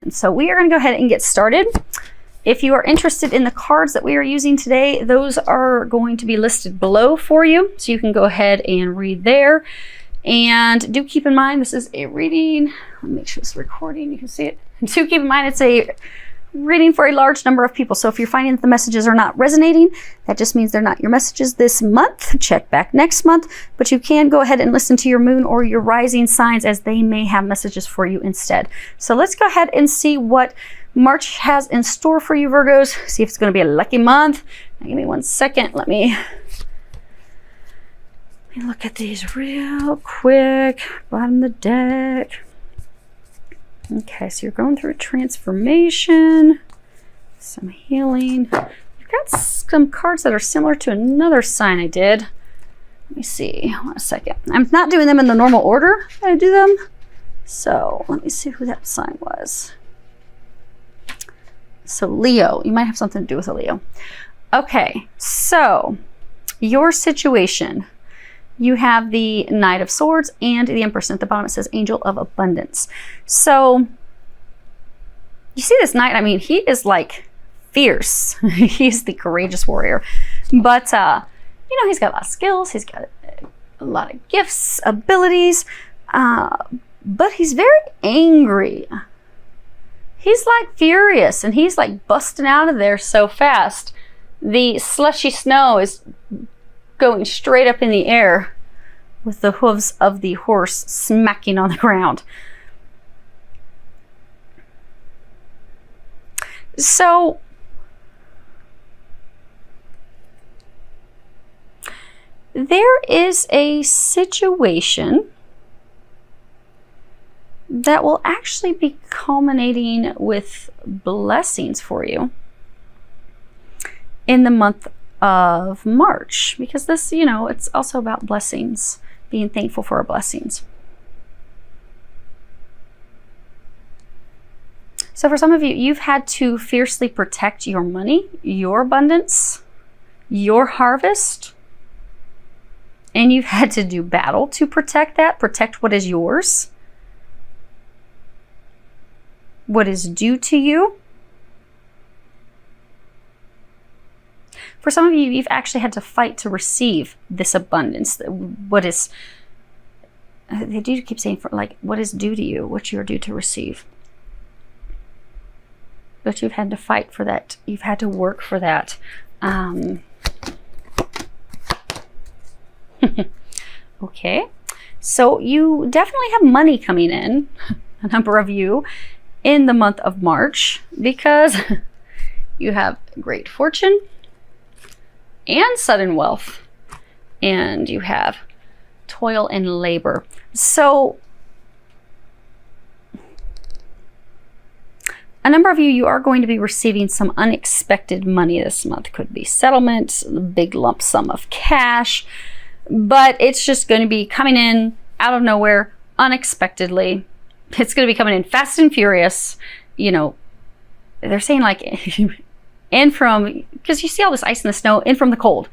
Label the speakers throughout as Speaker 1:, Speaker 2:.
Speaker 1: And so we are going to go ahead and get started. If you are interested in the cards that we are using today, those are going to be listed below for you. So you can go ahead and read there. And do keep in mind, this is a reading. Let me make sure it's recording, you can see it. And do keep in mind, it's a reading for a large number of people. So if you're finding that the messages are not resonating, that just means they're not your messages this month. Check back next month. But you can go ahead and listen to your moon or your rising signs, as they may have messages for you instead. So let's go ahead and see what March has in store for you, Virgos. See if it's going to be a lucky month. Now, give me 1 second. Let me look at these real quick. Bottom of the deck. Okay, so you're going through a transformation, some healing. You've got some cards that are similar to another sign I did. Let me see. 1 second. I'm not doing them in the normal order that I do them. So let me see who that sign was. So Leo, you might have something to do with a Leo. Okay, so your situation, you have the Knight of Swords and the Empress. At the bottom it says Angel of Abundance. So you see this knight, I mean, he is like fierce. He's the courageous warrior. But, you know, he's got a lot of skills. He's got a lot of gifts, abilities. But he's very angry. He's like furious, and he's like busting out of there so fast. The slushy snow is going straight up in the air with the hooves of the horse smacking on the ground. So there is a situation that will actually be culminating with blessings for you in the month of March, because this, you know, it's also about blessings, being thankful for our blessings. So for some of you, you've had to fiercely protect your money, your abundance, your harvest, and you've had to do battle to protect that, protect what is yours, what is due to you. For some of you, you've actually had to fight to receive this abundance. What is, they do keep saying, for like, what is due to you, what you're due to receive. But you've had to fight for that. You've had to work for that. Okay. So you definitely have money coming in, a number of you, in the month of March, because you have great fortune and sudden wealth, and you have toil and labor. So a number of you, you are going to be receiving some unexpected money this month. Could be settlement, a big lump sum of cash, but it's just going to be coming in out of nowhere, unexpectedly. It's going to be coming in fast and furious. You know, they're saying like in from, because you see all this ice and the snow, in from the cold.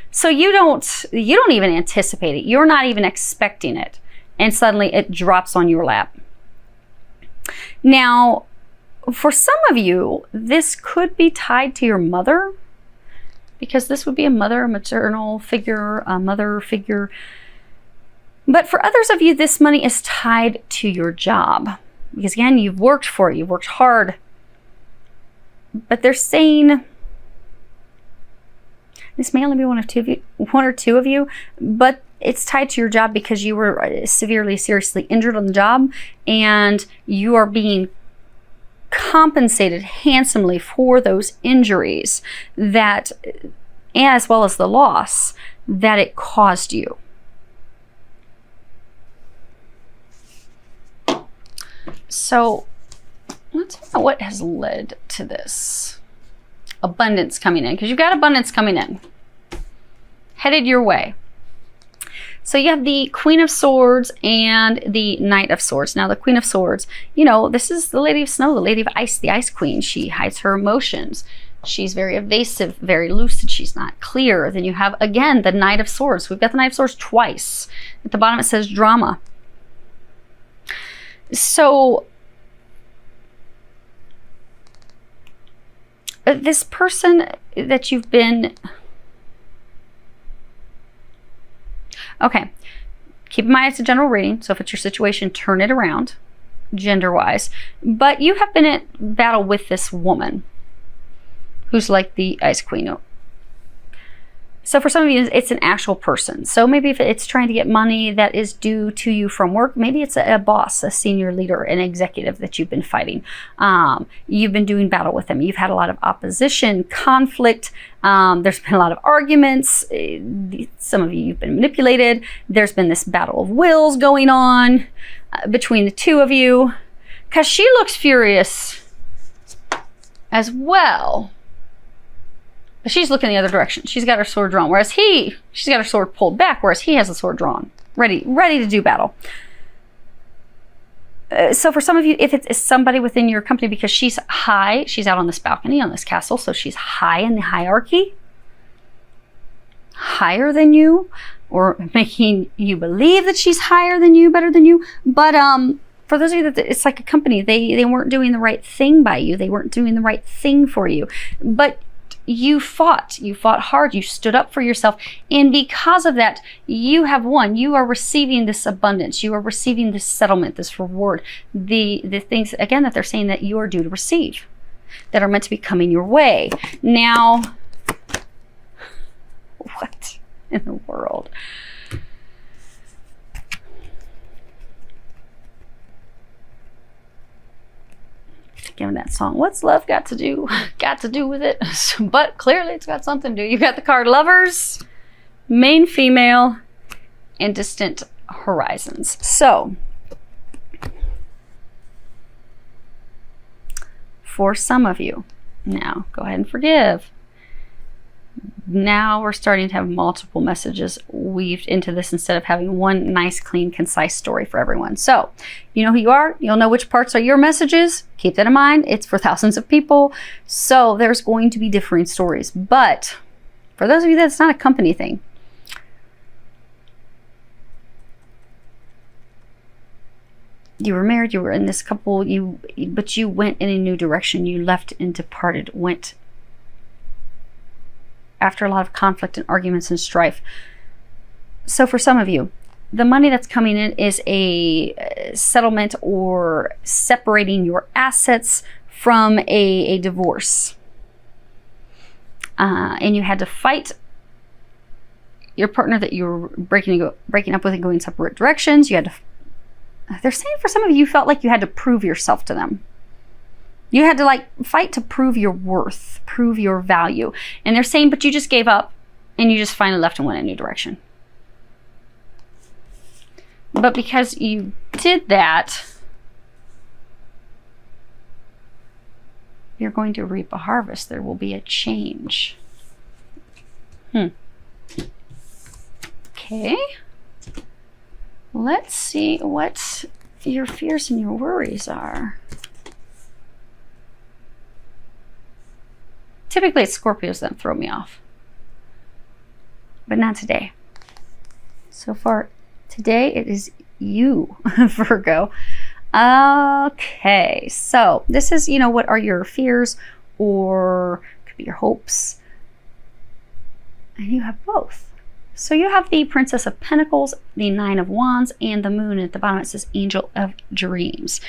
Speaker 1: So you don't even anticipate it. You're not even expecting it. And suddenly it drops on your lap. Now, for some of you, this could be tied to your mother, because this would be a mother, a maternal figure, a mother figure. But for others of you, this money is tied to your job, because again, you've worked for it, you've worked hard. But they're saying this may only be one or two of you, but it's tied to your job because you were seriously injured on the job, and you are being compensated handsomely for those injuries, that, as well as the loss that it caused you. So let's find out what has led to this abundance coming in, because you've got abundance coming in, headed your way. So you have the Queen of Swords and the Knight of Swords. Now the Queen of Swords, you know, this is the Lady of Snow, the Lady of Ice, the Ice Queen. She hides her emotions. She's very evasive, very lucid. She's not clear. Then you have, again, the Knight of Swords. We've got the Knight of Swords twice. At the bottom it says drama. So This person that you've been... Okay, keep in mind it's a general reading, so if it's your situation, turn it around, gender-wise. But you have been at battle with this woman who's like the Ice Queen. So for some of you, it's an actual person. So maybe if it's trying to get money that is due to you from work, maybe it's a boss, a senior leader, an executive that you've been fighting. You've been doing battle with them. You've had a lot of opposition, conflict. There's been a lot of arguments. Some of you've been manipulated. There's been this battle of wills going on between the two of you, because she looks furious as well. But she's looking the other direction. She's got her sword drawn, whereas she's got her sword pulled back, whereas he has the sword drawn, ready to do battle. So for some of you, if it's somebody within your company, because she's high, she's out on this balcony, on this castle, so she's high in the hierarchy, higher than you, or making you believe that she's higher than you, better than you. But for those of you that it's like a company, they weren't doing the right thing by you. They weren't doing the right thing for you. But you fought hard, you stood up for yourself, and because of that, you have won. You are receiving this abundance, you are receiving this settlement, this reward, the things, again, that they're saying that you are due to receive, that are meant to be coming your way. Now, what in the world? Given that song, what's love got to do with it? But clearly it's got something to do. You've got the card Lovers, Main Female, and Distant Horizons. So for some of you, now go ahead and forgive. Now we're starting to have multiple messages weaved into this instead of having one nice, clean, concise story for everyone. So you know who you are. You'll know which parts are your messages. Keep that in mind. It's for thousands of people. So there's going to be differing stories. But for those of you that's not a company thing, you were married, you were in this couple, but you went in a new direction. You left and departed, went after a lot of conflict and arguments and strife. So for some of you, the money that's coming in is a settlement or separating your assets from a divorce. And you had to fight your partner that you were breaking up with and going separate directions. You had to, they're saying for some of you felt like you had to prove yourself to them. You had to fight to prove your worth, prove your value. And they're saying, but you just gave up and you just finally left and went in a new direction. But because you did that, you're going to reap a harvest. There will be a change. Okay. Let's see what your fears and your worries are. Typically it's Scorpios that throw me off, but not today. So far today it is you, Virgo. Okay, so this is, what are your fears, or could be your hopes, and you have both. So you have the Princess of Pentacles, the Nine of Wands, and the Moon. At the bottom it says Angel of Dreams.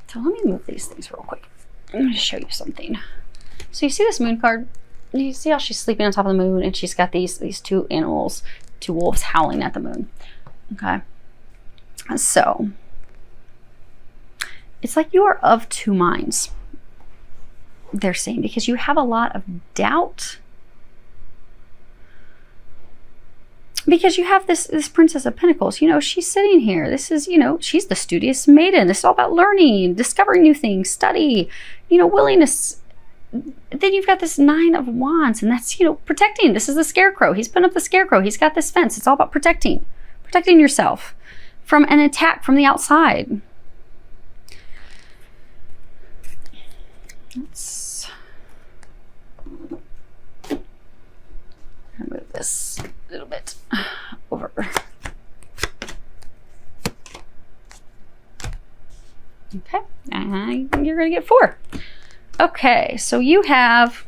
Speaker 1: So let me move these things real quick. I'm going to show you something. So you see this Moon card? You see how she's sleeping on top of the moon, and she's got these two animals, two wolves howling at the moon. Okay. So it's like you are of two minds, they're saying, because you have a lot of doubt. Because you have this Princess of Pentacles, she's sitting here. This is, she's the studious maiden. This is all about learning, discovering new things, study, willingness. Then you've got this Nine of Wands, and that's, protecting. This is the Scarecrow. He's putting up the Scarecrow. He's got this fence. It's all about protecting yourself from an attack from the outside. Let's move this a little bit over. Okay, and you're going to get 4. Okay, so you have,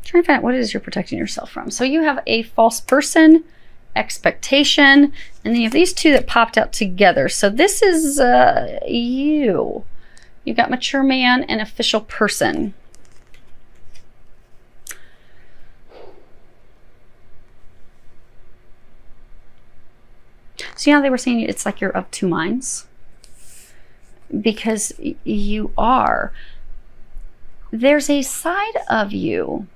Speaker 1: try to find out what it is you're protecting yourself from. So you have a false person, expectation, and then you have these two that popped out together. So this is you. You've got mature man and official person. So you know they were saying it's like you're of two minds? Because you are. There's a side of you.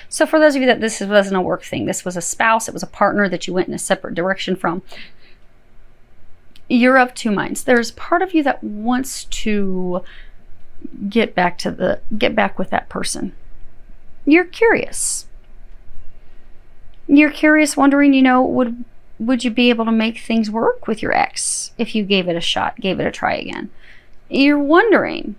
Speaker 1: So for those of you that this wasn't a work thing, this was a spouse, it was a partner that you went in a separate direction from. You're of two minds. There's part of you that wants to get back with that person. You're curious. You're curious, wondering, you know, would you be able to make things work with your ex if you gave it a shot, gave it a try again? You're wondering.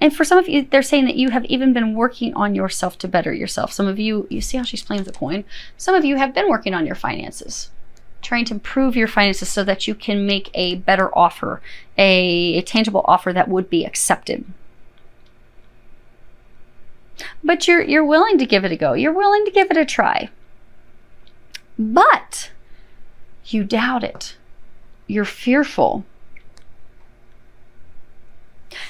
Speaker 1: And for some of you, they're saying that you have even been working on yourself to better yourself. Some of you, you see how she's playing with the coin? Some of you have been working on your finances, trying to improve your finances so that you can make a better offer, a tangible offer that would be accepted. But you're willing to give it a go. You're willing to give it a try. But you doubt it. You're fearful.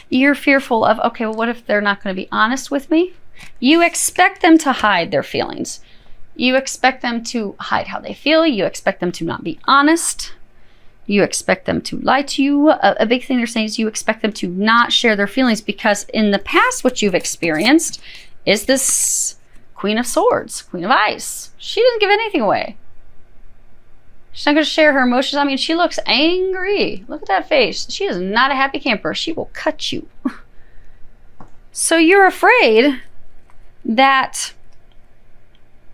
Speaker 1: You're fearful of, okay, well, what if they're not going to be honest with me? You expect them to hide their feelings. You expect them to hide how they feel. You expect them to not be honest. You expect them to lie to you. A big thing they're saying is you expect them to not share their feelings, because in the past what you've experienced is this Queen of Swords, Queen of Ice. She doesn't give anything away. She's not going to share her emotions. I mean, she looks angry. Look at that face. She is not a happy camper. She will cut you. So you're afraid that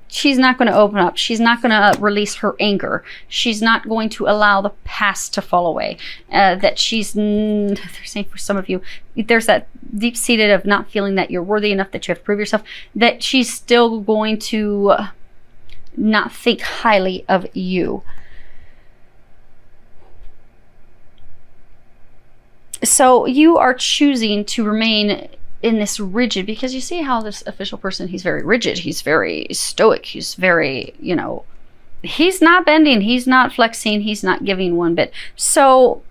Speaker 1: she's not going to open up. She's not going to release her anger. She's not going to allow the past to fall away. That she's, they're saying for some of you, there's that deep-seated of not feeling that you're worthy enough, that you have to prove yourself, that she's still going to not think highly of you. So you are choosing to remain in this rigid, because you see how this official person, he's very rigid, he's very stoic, he's very, you know, he's not bending, he's not flexing, he's not giving one bit. So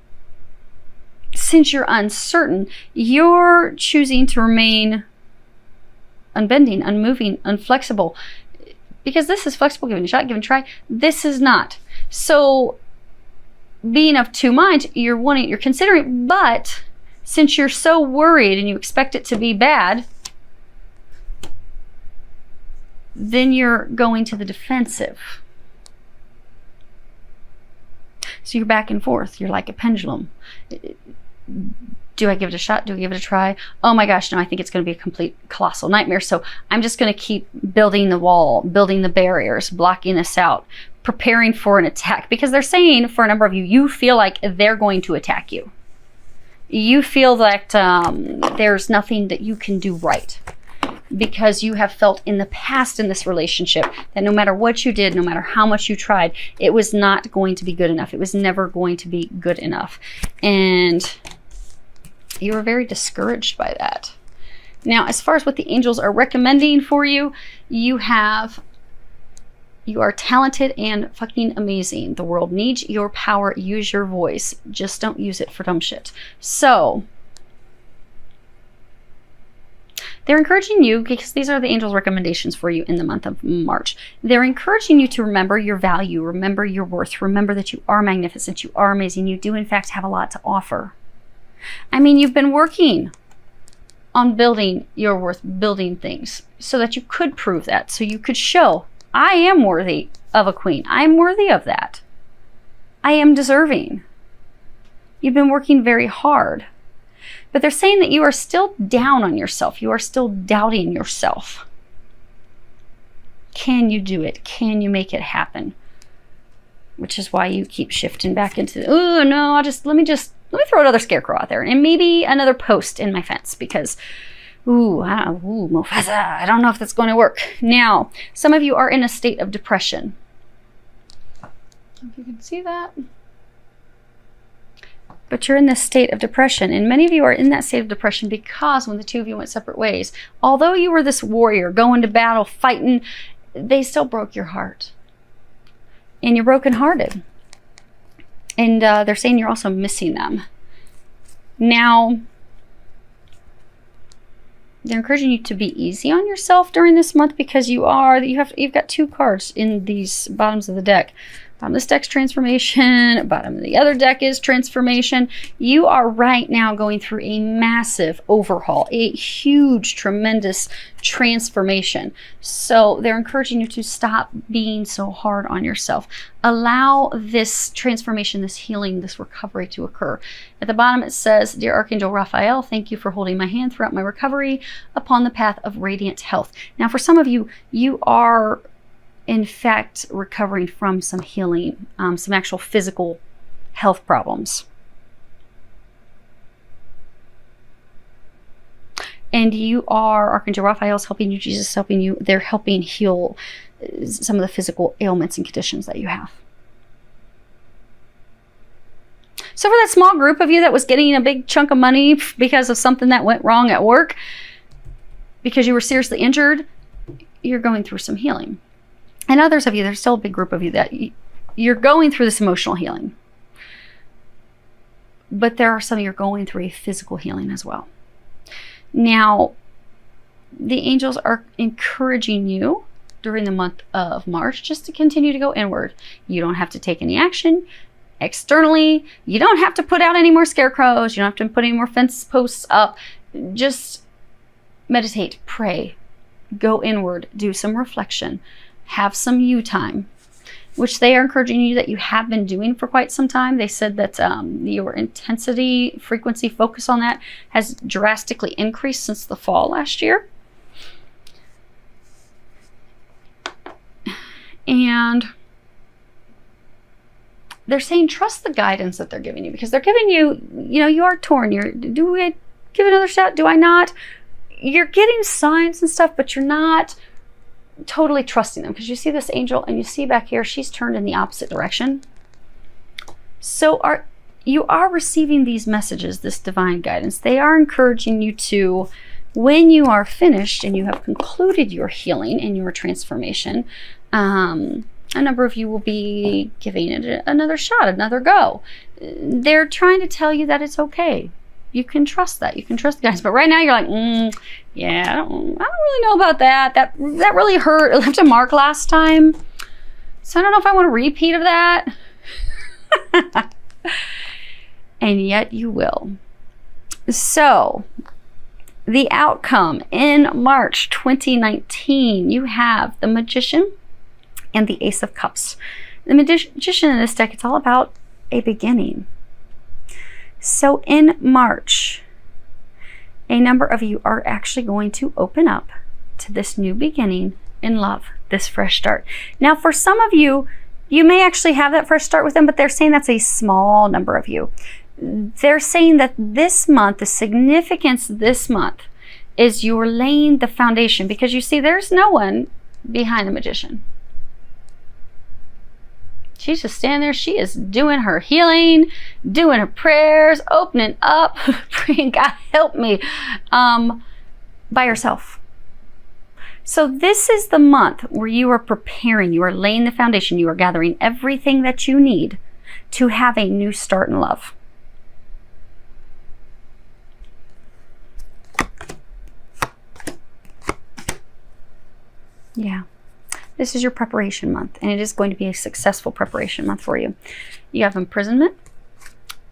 Speaker 1: since you're uncertain, you're choosing to remain unbending, unmoving, unflexible, because this is flexible, giving a shot, giving a try. This is not. So being of two minds, you're considering, but since you're so worried and you expect it to be bad, then you're going to the defensive. So you're back and forth. You're like a pendulum. Do I give it a shot? Do I give it a try? Oh my gosh, no, I think it's going to be a complete colossal nightmare. So I'm just going to keep building the wall, building the barriers, blocking this out, preparing for an attack. Because they're saying, for a number of you, you feel like they're going to attack you. You feel that there's nothing that you can do right, because you have felt in the past in this relationship that no matter what you did, no matter how much you tried, it was not going to be good enough. It was never going to be good enough. And you were very discouraged by that. Now, as far as what the angels are recommending for you, you are talented and fucking amazing. The world needs your power. Use your voice. Just don't use it for dumb shit. So they're encouraging you, because these are the angels' recommendations for you in the month of March. They're encouraging you to remember your value, remember your worth, remember that you are magnificent, you are amazing, you do in fact have a lot to offer. I mean, you've been working on building your worth, building things so that you could prove that, so you could show, I am worthy of a queen. I am worthy of that. I am deserving. You've been working very hard. But they're saying that you are still down on yourself. You are still doubting yourself. Can you do it? Can you make it happen? Which is why you keep shifting back into, oh no, let me throw another scarecrow out there, and maybe another post in my fence, because Mufasa, I don't know if that's going to work. Now, some of you are in a state of depression. If you can see that. But you're in this state of depression. And many of you are in that state of depression because when the two of you went separate ways, although you were this warrior going to battle, fighting, they still broke your heart. And you're brokenhearted. And they're saying you're also missing them. Now, they're encouraging you to be easy on yourself during this month because you've got 2 cards in these bottoms of the deck. Bottom of this deck's transformation, bottom of the other deck is transformation. You are right now going through a massive overhaul, a huge, tremendous transformation. So they're encouraging you to stop being so hard on yourself. Allow this transformation, this healing, this recovery to occur. At the bottom it says, Dear Archangel Raphael, thank you for holding my hand throughout my recovery upon the path of radiant health. Now for some of you, you are in fact recovering from some healing, some actual physical health problems. And you are, Archangel Raphael's helping you, Jesus is helping you. They're helping heal some of the physical ailments and conditions that you have. So for that small group of you that was getting a big chunk of money because of something that went wrong at work, because you were seriously injured, you're going through some healing. And others of you, there's still a big group of you that you're going through this emotional healing. But there are some of you going through a physical healing as well. Now, the angels are encouraging you during the month of March just to continue to go inward. You don't have to take any action externally. You don't have to put out any more scarecrows. You don't have to put any more fence posts up. Just meditate, pray, go inward, do some reflection. Have some you time, which they are encouraging you that you have been doing for quite some time. They said that your intensity, frequency, focus on that has drastically increased since the fall last year. And they're saying trust the guidance that they're giving you, because they're giving you, you are torn. Do I give it another shot? Do I not? You're getting signs and stuff, but you're not totally trusting them, because you see this angel and you see back here, she's turned in the opposite direction. So you are receiving these messages, this divine guidance. They are encouraging you to, when you are finished and you have concluded your healing and your transformation, a number of you will be giving it another shot, another go. They're trying to tell you that it's okay. You can trust that. You can trust the guys. But right now you're like, yeah, I don't really know about that. That really hurt. It left a mark last time. So I don't know if I want a repeat of that. And yet you will. So the outcome in March 2019, you have the Magician and the Ace of Cups. The Magician in this deck, it's all about a beginning. So in March, a number of you are actually going to open up to this new beginning in love, this fresh start. Now, for some of you, you may actually have that fresh start with them, but they're saying that's a small number of you. They're saying that this month, the significance this month, is you're laying the foundation, because you see, there's no one behind the Magician. She's just standing there. She is doing her healing, doing her prayers, opening up, praying, God help me, by herself. So this is the month where you are preparing, you are laying the foundation, you are gathering everything that you need to have a new start in love. Yeah. This is your preparation month, and it is going to be a successful preparation month for you. You have imprisonment,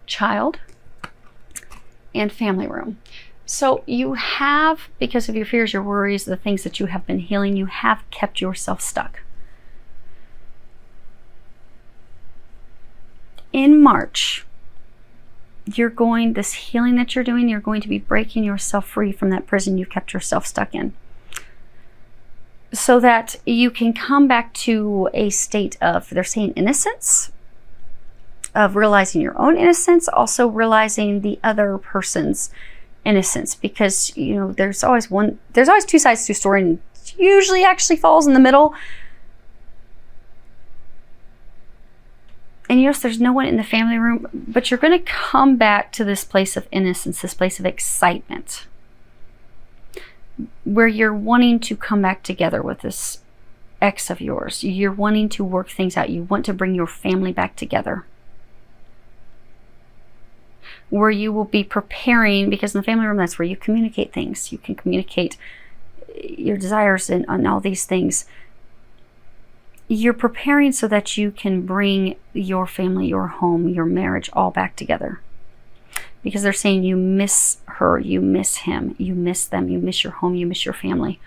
Speaker 1: child, and family room. So you have, because of your fears, your worries, the things that you have been healing, you have kept yourself stuck. In March, this healing that you're doing, you're going to be breaking yourself free from that prison you've kept yourself stuck in, so that you can come back to a state of, they're saying, innocence, of realizing your own innocence, also realizing the other person's innocence, because there's always two sides to a story, and it usually actually falls in the middle. And And yes, there's no one in the family room, but you're going to come back to this place of innocence, this place of excitement, where you're wanting to come back together with this ex of yours. You're wanting to work things out. You want to bring your family back together. Where you will be preparing, because in the family room, that's where you communicate things. You can communicate your desires and all these things. You're preparing so that you can bring your family, your home, your marriage all back together. Because they're saying you miss her, you miss him, you miss them, you miss your home, you miss your family.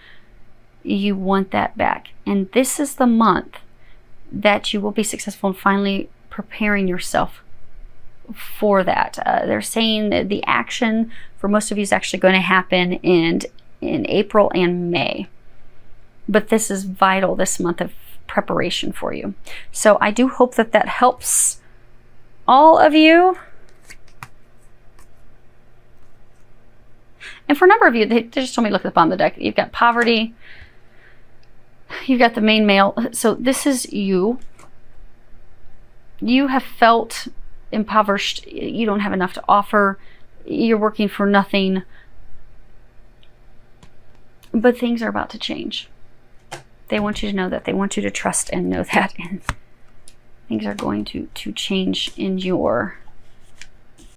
Speaker 1: You want that back. And this is the month that you will be successful in finally preparing yourself for that. They're saying that the action for most of you is actually going to happen in April and May. But this is vital, this month of preparation for you. So I do hope that that helps all of you. And for a number of you, they just told me to look at the bottom of the deck. You've got poverty. You've got the main male. So this is you. You have felt impoverished. You don't have enough to offer. You're working for nothing. But things are about to change. They want you to know that. They want you to trust and know that. And things are going to change in your